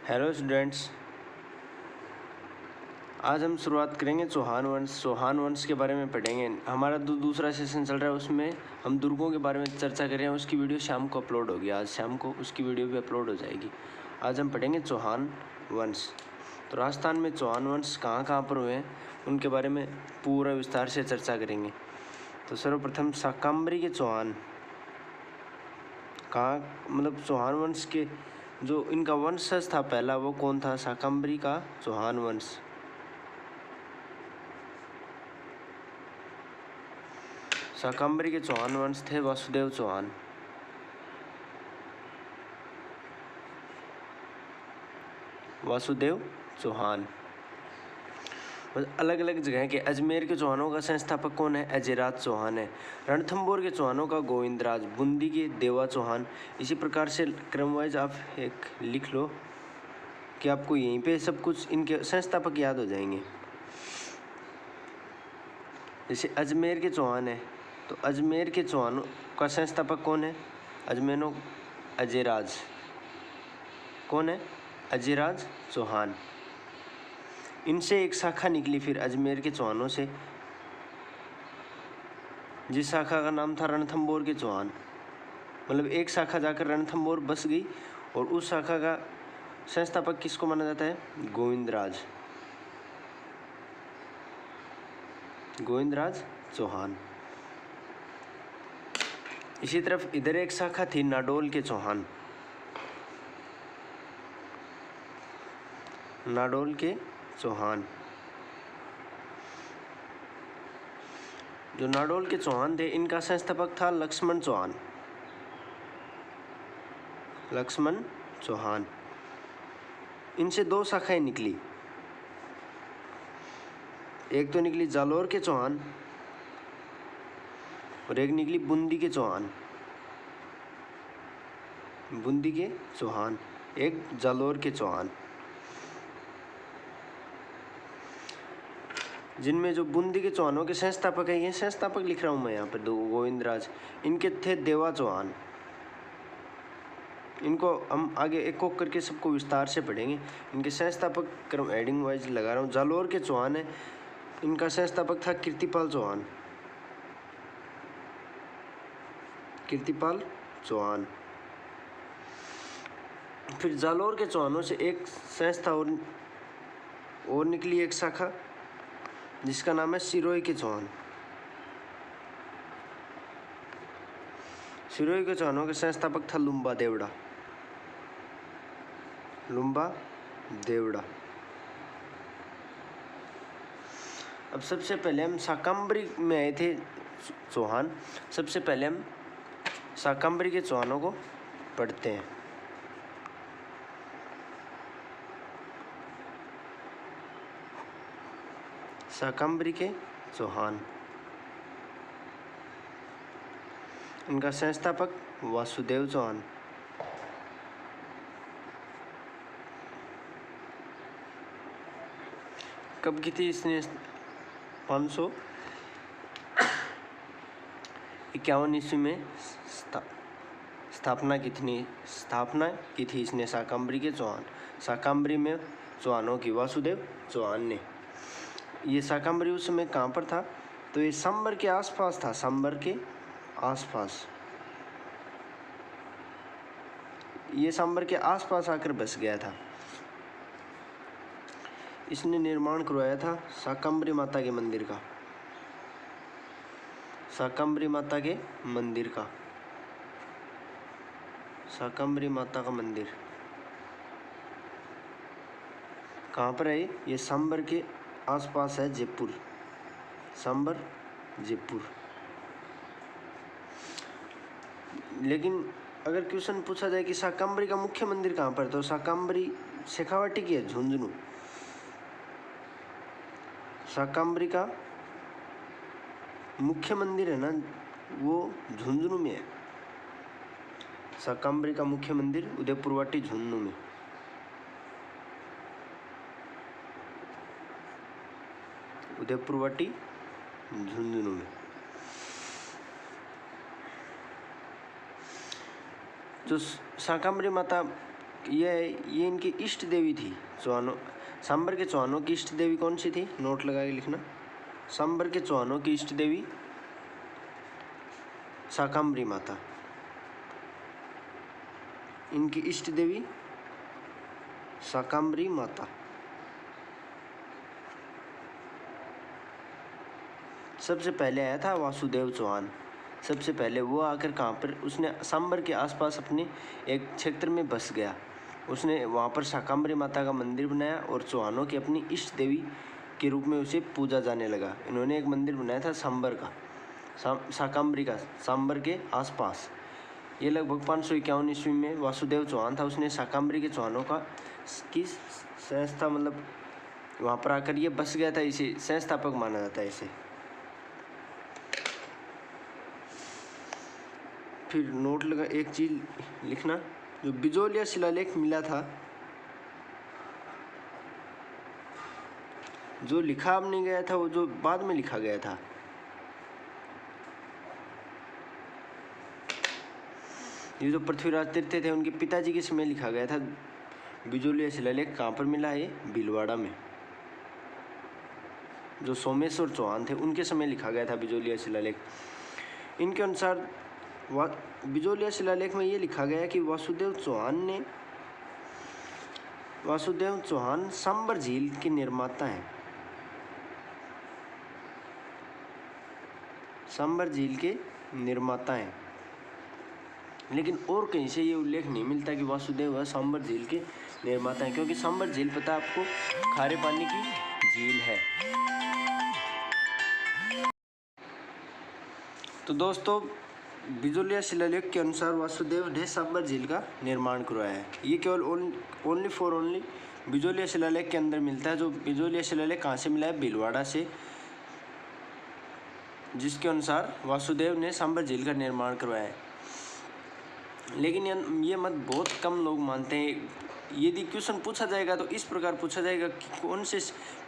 Hello students, आज हम शुरुआत करेंगे चौहान वंश के बारे में पढ़ेंगे। हमारा दूसरा सेशन चल रहा है, उसमें हम दुर्गों के बारे में चर्चा कर रहे हैं। उसकी वीडियो शाम को अपलोड होगी, आज शाम को उसकी वीडियो भी अपलोड हो जाएगी। आज हम पढ़ेंगे चौहान वंश। तो राजस्थान में चौहान वंश कहाँ कहाँ पर हुए हैं उनके बारे में पूरा विस्तार से चर्चा करेंगे। तो सर्वप्रथम शाकंभरी के चौहान कहाँ, मतलब चौहान वंश के जो इनका वंशज था पहला, वो कौन था? शाकंभरी का चौहान वंश। शाकंभरी के चौहान वंश थे वासुदेव चौहान। वासुदेव चौहान अलग अलग जगह के। अजमेर के चौहानों का संस्थापक कौन है? अजयराज चौहान है। रणथंभौर के चौहानों का गोविंदराज। बूंदी के देवा चौहान। इसी प्रकार से क्रमवाइज आप एक लिख लो कि आपको यहीं पे सब कुछ इनके संस्थापक याद हो जाएंगे। जैसे अजमेर के चौहान है, तो अजमेर के चौहानों का संस्थापक कौन है? अजमेरों अजयराज। कौन है? अजयराज चौहान। इनसे एक शाखा निकली फिर अजमेर के चौहानों से, जिस शाखा का नाम था रणथंभौर के चौहान। मतलब एक शाखा जाकर रणथंभौर बस गई और उस शाखा का संस्थापक किसको माना जाता है? गोविंदराज। गोविंदराज चौहान। इसी तरफ इधर एक शाखा थी नाडोल के चौहान। नाडोल के चौहान। जो नाडोल के चौहान थे, इनका संस्थापक था लक्ष्मण चौहान। लक्ष्मण चौहान। इनसे दो शाखाएं निकली, एक तो निकली जालोर के चौहान और एक निकली बूंदी के चौहान। बूंदी के चौहान, एक जालोर के चौहान। जिनमें जो बूंदी के चौहानों के संस्थापक है, ये संस्थापक लिख रहा हूं मैं यहाँ पर, दो गोविंदराज। इनके थे देवा चौहान। इनको हम आगे एक एक करके सबको विस्तार से पढ़ेंगे। इनके संस्थापक क्रम हेडिंग वाइज लगा रहा हूँ। जालोर के चौहान है, इनका संस्थापक था कीर्तिपाल चौहान। कीर्तिपाल चौहान। फिर जालोर के चौहानों से एक संस्था और निकली, एक शाखा, जिसका नाम है सिरोही के चौहान। सिरोही के चौहानों के संस्थापक था लुम्बा देवड़ा। लुम्बा देवड़ा। अब सबसे पहले हम शाकंभरी में आए थे चौहान। सबसे पहले हम शाकंभरी के चौहानों को पढ़ते हैं। शाकंभरी के चौहान, इनका संस्थापक वासुदेव चौहान। कब की थी इसने 551 ईस्वी में स्थापना की थी इसने, शाकंभरी के चौहान। शाकंभरी में चौहानों की वासुदेव चौहान ने। ये शाकंभरी उस समय कहाँ पर था? तो ये सांबर के आसपास था। सांबर के आसपास, ये सांबर के आसपास आकर बस गया था। इसने निर्माण करवाया था शाकंभरी माता के मंदिर का। शाकंभरी माता के मंदिर का। शाकंभरी माता का मंदिर कहाँ पर है? ये सांबर के आसपास है, जयपुर। सांबर, जयपुर। लेकिन अगर क्वेश्चन पूछा जाए कि शाकंभरी का मुख्य मंदिर कहाँ पर, तो शाकंभरी शेखावाटी की है, झुंझुनू। शाकंभरी का मुख्य मंदिर है ना, वो झुंझुनू में है। शाकंभरी का मुख्य मंदिर उदयपुरवाटी, झुंझुनू में। उदयपुरवाटी, झुंझुनू में। जो शाकंभरी माता ये इनकी इष्ट देवी थी। चौहानों, सांबर के चौहानों की इष्ट देवी कौन सी थी? नोट लगा के लिखना। सांबर के चौहानों की इष्ट देवी शाकंभरी माता। इनकी इष्ट देवी शाकंभरी माता। सबसे पहले आया था वासुदेव चौहान। सबसे पहले वो आकर कहाँ पर, उसने सांबर के आसपास अपने एक क्षेत्र में बस गया। उसने वहाँ पर शाकंभरी माता का मंदिर बनाया और चौहानों की अपनी इष्ट देवी के रूप में उसे पूजा जाने लगा। इन्होंने एक मंदिर बनाया था सांबर का, शाकंभरी का, सांबर के आसपास। ये लगभग 551 ईस्वी में वासुदेव चौहान था, उसने शाकंभरी के चौहानों का की संस्था, मतलब वहाँ पर आकर ये बस गया था। इसे संस्थापक माना जाता है इसे। फिर नोट लगा, एक चीज लिखना, जो बिजोलिया शिलालेख मिला था, जो लिखा अब नहीं गया था, वो जो बाद में लिखा गया था। ये जो पृथ्वीराज तृतीय थे उनके पिताजी के समय लिखा गया था। बिजोलिया शिलालेख कहाँ पर मिला है? भीलवाड़ा में। जो सोमेश्वर चौहान थे उनके समय लिखा गया था बिजोलिया शिलालेख। इनके अनुसार बिजोलिया शिलालेख में ये लिखा गया कि वासुदेव चौहान सांबर झील के निर्माता हैं। सांबर झील के निर्माता हैं, लेकिन और कहीं से ये उल्लेख नहीं मिलता कि वासुदेव सांबर झील के निर्माता हैं, क्योंकि सांबर झील पता है आपको, खारे पानी की झील है। तो दोस्तों, बिजोलिया शिलालेख के अनुसार वासुदेव ने सांबर झील का निर्माण करवाया है। ये केवल ओनली बिजोलिया शिलालेख के अंदर मिलता है। जो बिजोलिया शिलालेख कहाँ से मिला है? भीलवाड़ा से, जिसके अनुसार वासुदेव ने सांबर झील का निर्माण करवाया है। लेकिन ये मत बहुत कम लोग मानते हैं। यदि क्वेश्चन पूछा जाएगा तो इस प्रकार पूछा जाएगा कि कौन से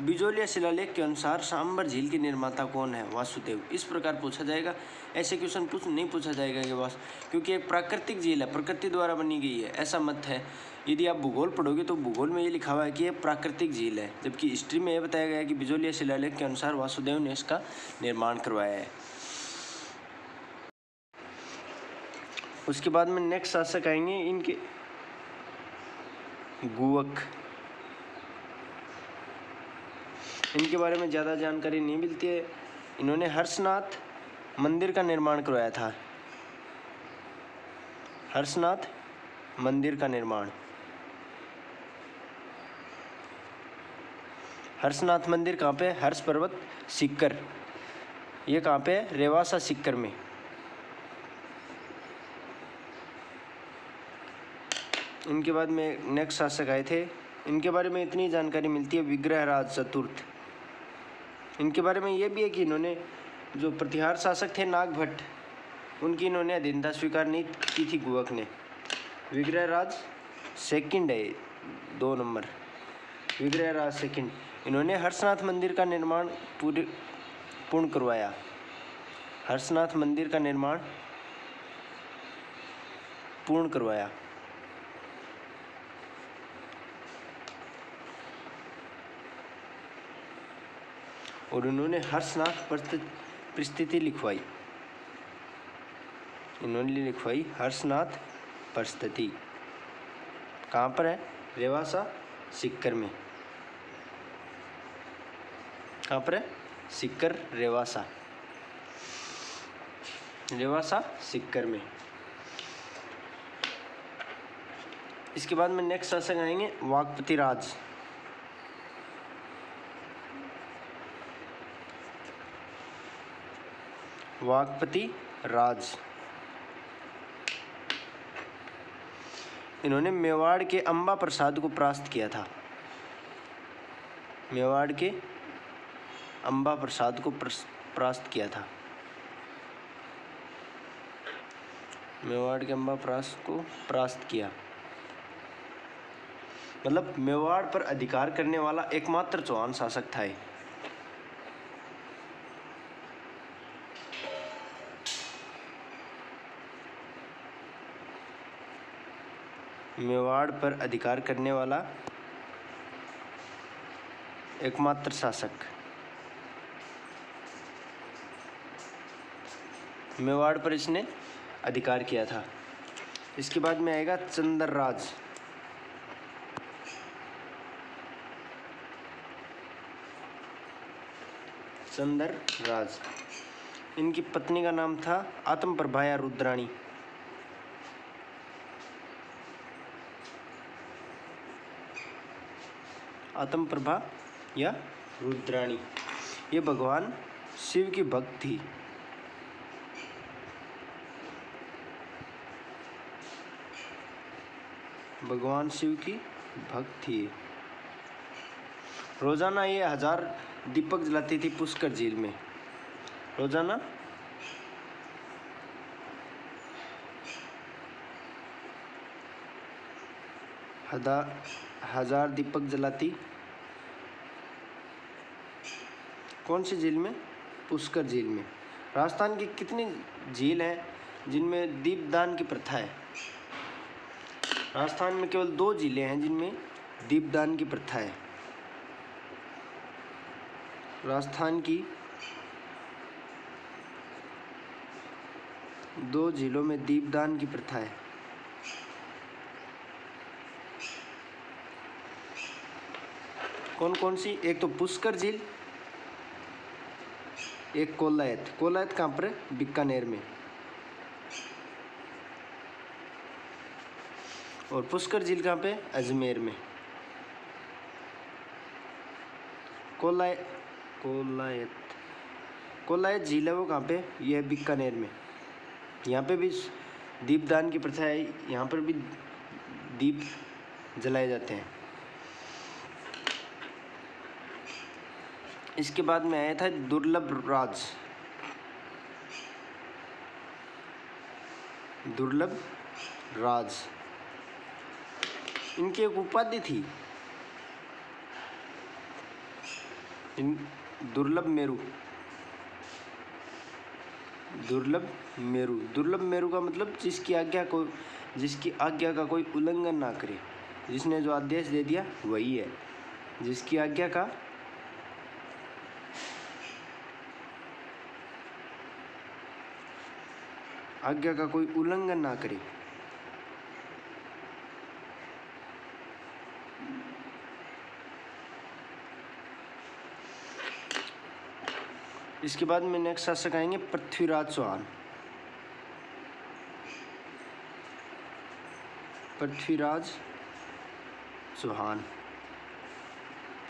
बिजोलिया शिलालेख के अनुसार सांबर झील के निर्माता कौन है? वासुदेव। इस प्रकार पूछा जाएगा। ऐसे क्वेश्चन नहीं पूछा जाएगा कि क्योंकि एक प्राकृतिक झील है, प्रकृति द्वारा बनी गई है, ऐसा मत है। यदि आप भूगोल पढ़ोगे तो भूगोल में ये लिखा हुआ है कि ये प्राकृतिक झील है, जबकि हिस्ट्री में यह बताया गया है कि बिजोलिया शिलालेख के अनुसार वासुदेव ने इसका निर्माण करवाया है। उसके बाद में नेक्स्ट शासक आएंगे इनके, गुवक। इनके बारे में ज़्यादा जानकारी नहीं मिलती है। इन्होंने हर्षनाथ मंदिर का निर्माण करवाया था। हर्षनाथ मंदिर का निर्माण। हर्षनाथ मंदिर कहाँ पे? हर्ष पर्वत सीकर। ये कहाँ पे है? रेवासा सीकर में। इनके बाद में नेक्स्ट शासक आए थे। इनके बारे में इतनी जानकारी मिलती है, विग्रहराज चतुर्थ। इनके बारे में ये भी है कि इन्होंने, जो प्रतिहार शासक थे नागभट्ट, उनकी इन्होंने अधीनता स्वीकार नहीं की थी गुवक ने। विग्रहराज सेकंड है, 2 नंबर, विग्रहराज सेकंड। इन्होंने हर्षनाथ मंदिर का निर्माण पूर्ण करवाया। हर्षनाथ मंदिर का निर्माण पूर्ण करवाया। और इन्होंने हर्षनाथ परिस्थिति लिखवाई। इन्होंने लिखवाई हर्षनाथ परिस्थिति। कहाँ पर है? रेवासा सीकर में। कहाँ पर है? सीकर, रेवासा, रेवासा सीकर में। इसके बाद में नेक्स्ट शासक आएंगे वाकपति राज। वाकपति राज। इन्होंने मेवाड़ के अंबा प्रसाद को परास्त किया था। मेवाड़ के अंबा प्रसाद को परास्त किया था। मेवाड़ के अंबा प्रसाद को परास्त किया, मतलब मेवाड़ पर अधिकार करने वाला एकमात्र चौहान शासक था। मेवाड़ पर अधिकार करने वाला एकमात्र शासक। मेवाड़ पर इसने अधिकार किया था। इसके बाद में आएगा चंद्रराज। चंद्रराज, इनकी पत्नी का नाम था आत्मप्रभा या रुद्राणी। आत्मप्रभा या रुद्राणी, ये भगवान शिव की भक्त थी। भगवान शिव की भक्त थी। रोजाना ये 1000 दीपक जलाती थी पुष्कर झील में। रोजाना 1000 दीपक जलाती। कौन सी झील में? पुष्कर झील में। राजस्थान की कितनी झील हैं जिनमें दीपदान की प्रथा है? राजस्थान में केवल 2 जिले हैं जिनमें दीपदान की प्रथा है। राजस्थान की 2 जिलों में दीपदान की प्रथा है। कौन कौन सी? एक तो पुष्कर झील, एक कोलायत। कोलायत कहाँ पर? बीकानेर में। और पुष्कर झील कहाँ पे? अजमेर में। कोलायत झील है वो कहाँ पे? यह बीकानेर में। यहाँ पे भी दीपदान की प्रथा है, यहाँ पर भी दीप जलाए जाते हैं। इसके बाद में आया था दुर्लभ राज। दुर्लभ राज, इनकी एक उपाधि थी, दुर्लभ मेरू। दुर्लभ मेरू, दुर्लभ मेरू का मतलब जिसकी आज्ञा का कोई उल्लंघन ना करे। जिसने जो आदेश दे दिया वही है। जिसकी आज्ञा का कोई उल्लंघन ना करे। इसके बाद में नेक्स्ट शासक आएंगे पृथ्वीराज चौहान। पृथ्वीराज चौहान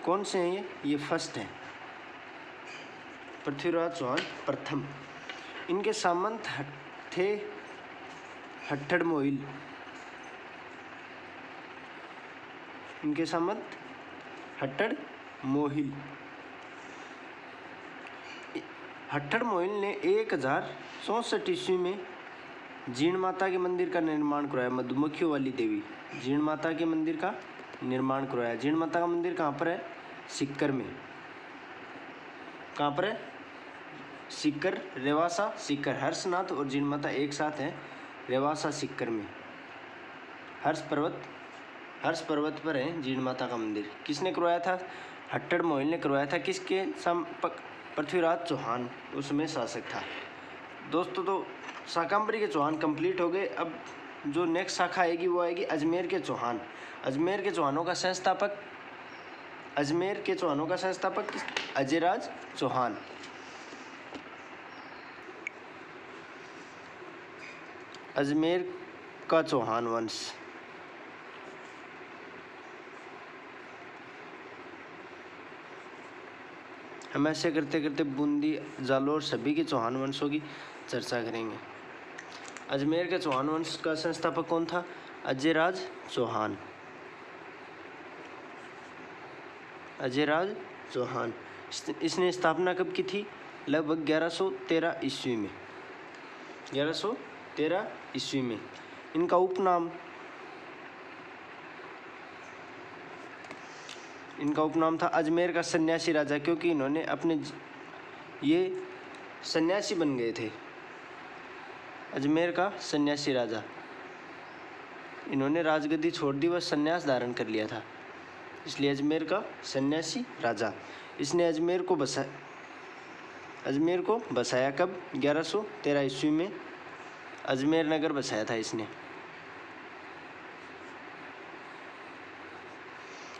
कौन से हैं? ये फर्स्ट हैं। पृथ्वीराज चौहान प्रथम। इनके सामंत थे हट्टड़ मोइल। इनके सामंत हट्टड़ मोहिल। हट्टड़ मोइल ने 1064 ईस्वी में जीण माता के मंदिर का निर्माण करवाया। मधुमक्खियों वाली देवी जीण माता के मंदिर का निर्माण करवाया। जीण माता का मंदिर कहाँ पर है? सीकर में। कहाँ पर है? सीकर, रेवासा, सीकर। हर्षनाथ और जीण माता एक साथ हैं, रेवासा सीकर में। हर्ष पर्वत पर है जीण माता का मंदिर। किसने करवाया था? हट्टड़ मोइल ने करवाया था। किसके? पृथ्वीराज चौहान उसमें शासक था। दोस्तों, तो शाकंभरी के चौहान कंप्लीट हो गए। अब जो नेक्स्ट शाखा आएगी वो आएगी अजमेर के चौहान। अजमेर के चौहानों का संस्थापक अजयराज चौहान। अजमेर का चौहान वंश। हम ऐसे करते करते बूंदी, जालोर सभी के चौहान वंशों की चर्चा करेंगे। अजमेर के चौहान वंश का संस्थापक कौन था? अजयराज चौहान। अजयराज चौहान। इसने स्थापना कब की थी? लगभग 1113 ईस्वी में। 1113 ईस्वी में। इनका उपनाम था अजमेर का सन्यासी राजा, क्योंकि इन्होंने ये सन्यासी बन गए थे। अजमेर का सन्यासी राजा। इन्होंने राजगद्दी छोड़ दी व संन्यास धारण कर लिया था, इसलिए अजमेर का सन्यासी राजा। इसने अजमेर को बसाया कब? 1113 ईस्वी में अजमेर नगर बसाया था इसने।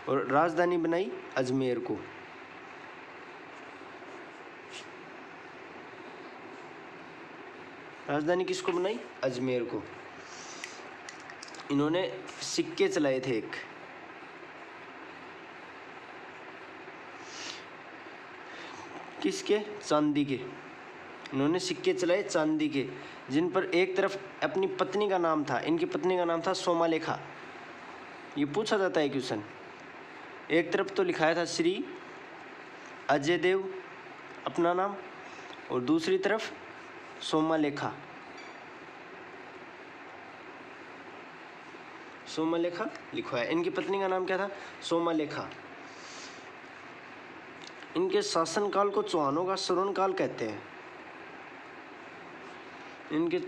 और राजधानी बनाई अजमेर को। राजधानी किसको बनाई? अजमेर को। इन्होंने सिक्के चलाए थे एक, किसके? चांदी के। इन्होंने सिक्के चलाए चांदी के, जिन पर एक तरफ अपनी पत्नी का नाम था। इनकी पत्नी का नाम था सोमालेखा। ये पूछा जाता है क्वेश्चन। एक तरफ तो लिखाया था श्री अजय देव अपना नाम, और दूसरी तरफ सोमालेखा। सोमालेखा लिखवाया। इनकी पत्नी का नाम क्या था? सोमालेखा। इनके शासनकाल को चौहानों का स्वर्णकाल कहते हैं। इनके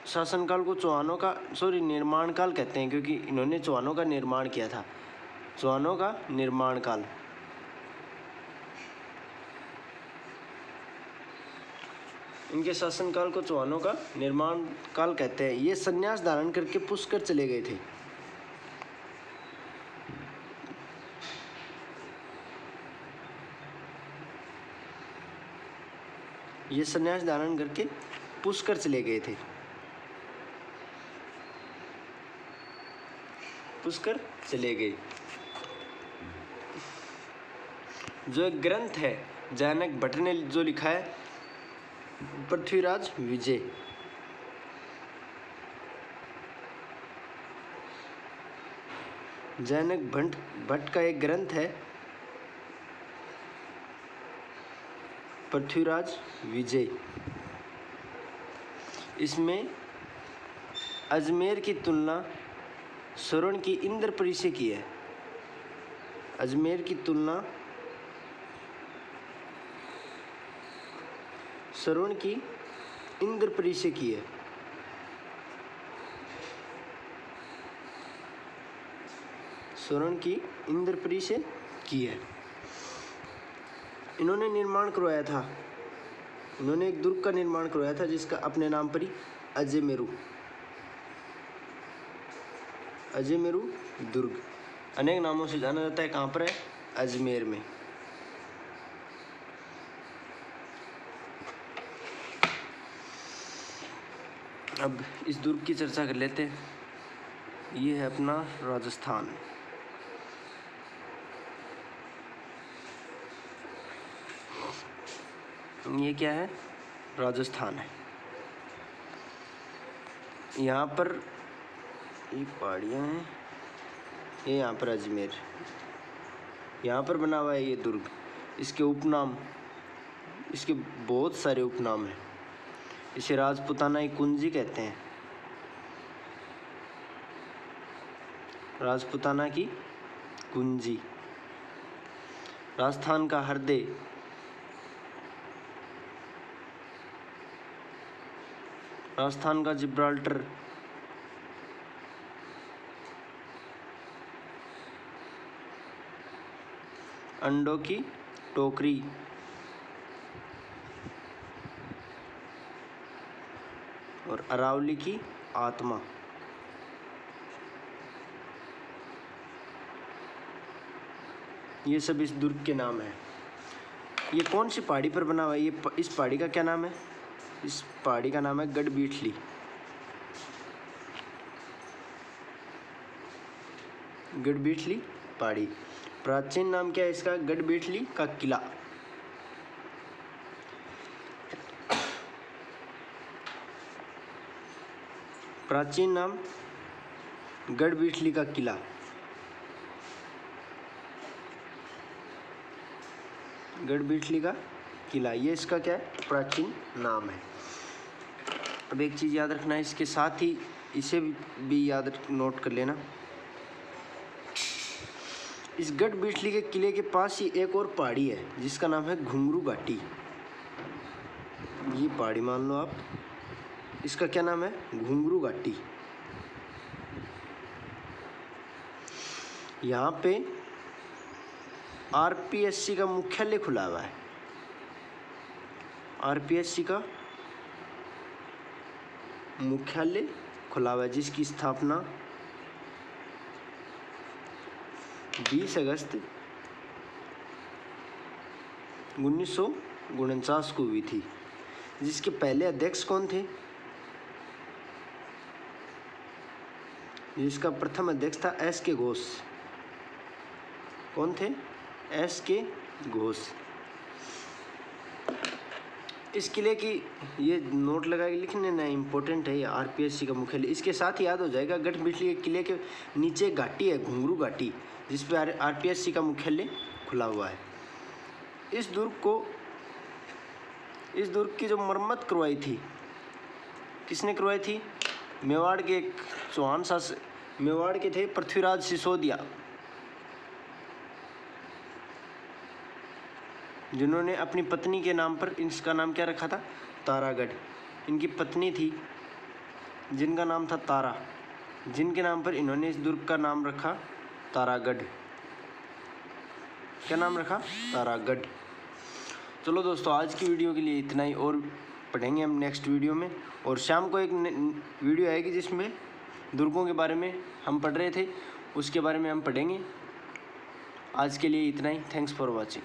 शासनकाल को चौहानों का निर्माण काल कहते हैं, क्योंकि इन्होंने चौहानों का निर्माण किया था। चौहानों का निर्माण काल। इनके शासनकाल को चौहानों का निर्माण काल कहते हैं। ये संन्यास धारण करके पुष्कर चले गए थे। ये संन्यास धारण करके पुष्कर चले गए थे। पुष्कर चले गए। जो एक ग्रंथ है जैनक भट्ट ने जो लिखा है, पृथ्वीराज विजय। जैनक भट्ट का एक ग्रंथ है पृथ्वीराज विजय। इसमें अजमेर की तुलना स्वर्ण की इंद्रपुरी से की है। अजमेर की तुलना स्वर्ण की इंद्रपुरी से की है। स्वर्ण की इंद्रपुरी से की है। इन्होंने निर्माण करवाया था। इन्होंने एक दुर्ग का निर्माण करवाया था, जिसका अपने नाम पर ही अजमेरू दुर्ग अनेक नामों से जाना जाता है। कहाँ पर है? अजमेर में। अब इस दुर्ग की चर्चा कर लेते हैं। ये है अपना राजस्थान। ये क्या है? राजस्थान है। यहाँ पर ये पहाड़ियाँ हैं, ये यहाँ पर अजमेर, यहाँ पर बना हुआ है ये दुर्ग। इसके उपनाम, इसके बहुत सारे उपनाम हैं। इसे राजपुताना की कुंजी कहते हैं। राजपुताना की कुंजी। राजस्थान का हृदय, राजस्थान का जिब्राल्टर, अंडों की टोकरी, और अरावली की आत्मा। ये सब इस दुर्ग के नाम हैं। ये कौन सी पहाड़ी पर बना हुआ है? इस पहाड़ी का क्या नाम है? इस पहाड़ी का नाम है गढ़बीठली। गढ़बीठली पहाड़ी। प्राचीन नाम क्या है इसका? गढ़बीठली का किला। प्राचीन नाम गढ़बीठली का किला। गढ़बीठली का किला, ये इसका क्या है? प्राचीन नाम है। अब एक चीज़ याद रखना है, इसके साथ ही इसे भी याद नोट कर लेना। इस गढ़बीठली के किले के पास ही एक और पहाड़ी है, जिसका नाम है घुंगरू घाटी। ये पहाड़ी मान लो आप। इसका क्या नाम है? घुंगरू घाटी। यहाँ पे आरपीएससी का मुख्यालय खुला हुआ है। आरपीएससी का मुख्यालय खुला हुआ है, जिसकी स्थापना 20 अगस्त 1949 को हुई थी। जिसके पहले अध्यक्ष कौन थे? जिसका प्रथम अध्यक्ष था एस.के. घोष। कौन थे? एस.के. घोष। इस किले की ये नोट लगा के लिखने ना, इम्पोर्टेंट है ये आरपीएससी का मुख्यालय। इसके साथ याद हो जाएगा, गढ़बिजली के किले के नीचे घाटी है, घुंगरू घाटी, जिस पर आरपीएससी का मुख्यालय खुला हुआ है। इस दुर्ग की जो मरम्मत करवाई थी, किसने करवाई थी? मेवाड़ के एक चौहान शासक, मेवाड़ के थे पृथ्वीराज सिसोदिया, जिन्होंने अपनी पत्नी के नाम पर इसका नाम क्या रखा था? तारागढ़। इनकी पत्नी थी जिनका नाम था तारा, जिनके नाम पर इन्होंने इस दुर्ग का नाम रखा तारागढ़। क्या नाम रखा? तारागढ़। चलो दोस्तों, आज की वीडियो के लिए इतना ही, और पढ़ेंगे हम नेक्स्ट वीडियो में। और शाम को एक वीडियो आएगी जिसमें दुर्गों के बारे में हम पढ़ रहे थे, उसके बारे में हम पढ़ेंगे। आज के लिए इतना ही। Thanks for watching.